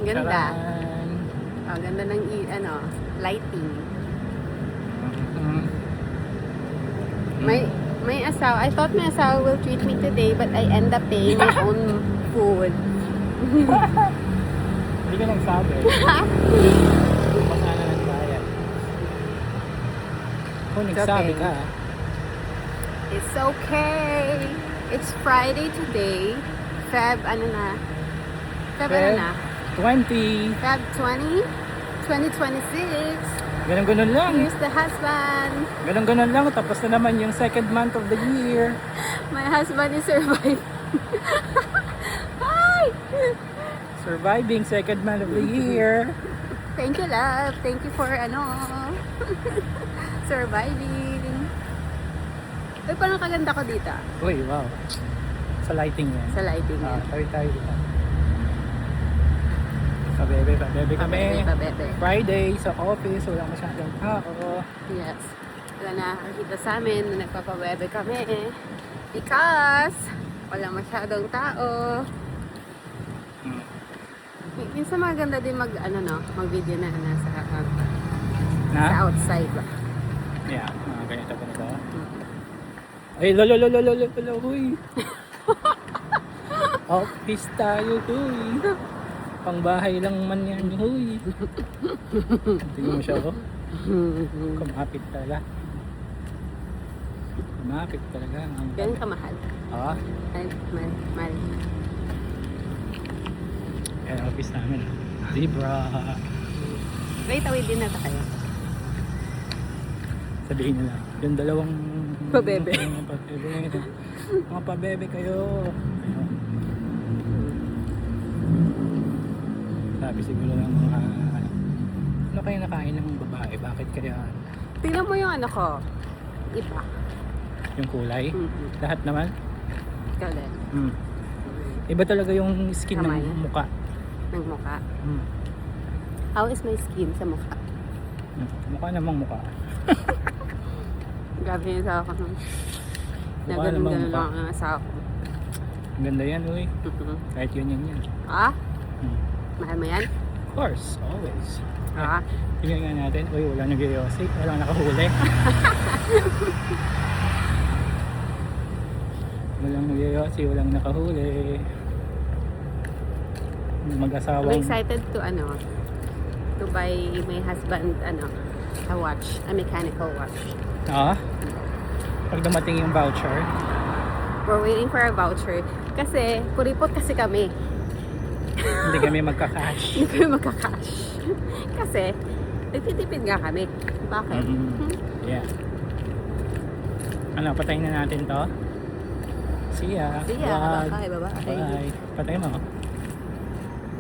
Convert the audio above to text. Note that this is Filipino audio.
Ganda. Charan! Oh, ganda ng lighting. May asawa. I thought my asawa will treat me today, but I end up paying my own food. Hindi ka nagsabi. Masana ng bayad. Kung nagsabi okay. ka. It's okay. It's Friday today. Feb 20. Feb 20, 2026. Ganun-ganun lang. Here's the husband. Ganun-ganun lang. Tapos na naman yung second month of the year. My husband is surviving. Hi! Surviving second month of the year. Thank you, love. Thank you for surviving. Uy, parang kaganda ko dito. Uy, wow. Sa lighting yan. Sa lighting yan. Tayo dito. Pabebe kami. Pabebe. Friday sa office, wala masyadong tao. Yes. Wala na nakakita sa amin na nagpapawebe kami. Because wala masyadong tao. Minsan maganda din mag-video na sa outside ba? Yeah, ganito. Ay, lolo, huy. Office tayo, huy. Pangbahay lang man yan, huy. Tingnan mo siya, oh. Kumapit talaga. Ganun kamahal. Ah? Ay, mahal. Yan, office namin. Zebra. Wait, tawid din na tayo. Sabihin nila, yung dalawang Pabebe. Mga pabebe kayo. Sabi siguro ng mga ano kayo nakain ng babae? Bakit kaya Tingnan mo yung ko. Iba. yung kulay? Mm-hmm. Lahat naman? Ikaw din. Iba talaga yung skin Kamay. ng mukha. Ng mukha. How is my skin sa mukha? Mukha namang mukha. Grabe yung asawa ko. Mukha namang Ganun mukha. lang ang asawa ko. Ganda yan, uy. Kahit yun. Ah? Mahal mo yan? Of course, always. Ah? Tingnan nga natin. Uy, wala nag-yossi. Walang nakahuli. Walang nag-yossi. Walang nakahuli. Mag-asawang... I'm excited to buy my husband a watch, a mechanical watch. Pag dumating yung voucher. We're waiting for a voucher kasi kuripot kasi kami. Hindi kami magka-cash. Hindi kami magka-cash. Kasi nagtitipid nga kami. Bakit? Yeah. Patayin na natin to. See ya. See ya. Vlog. Bye. Bye. Patay mo.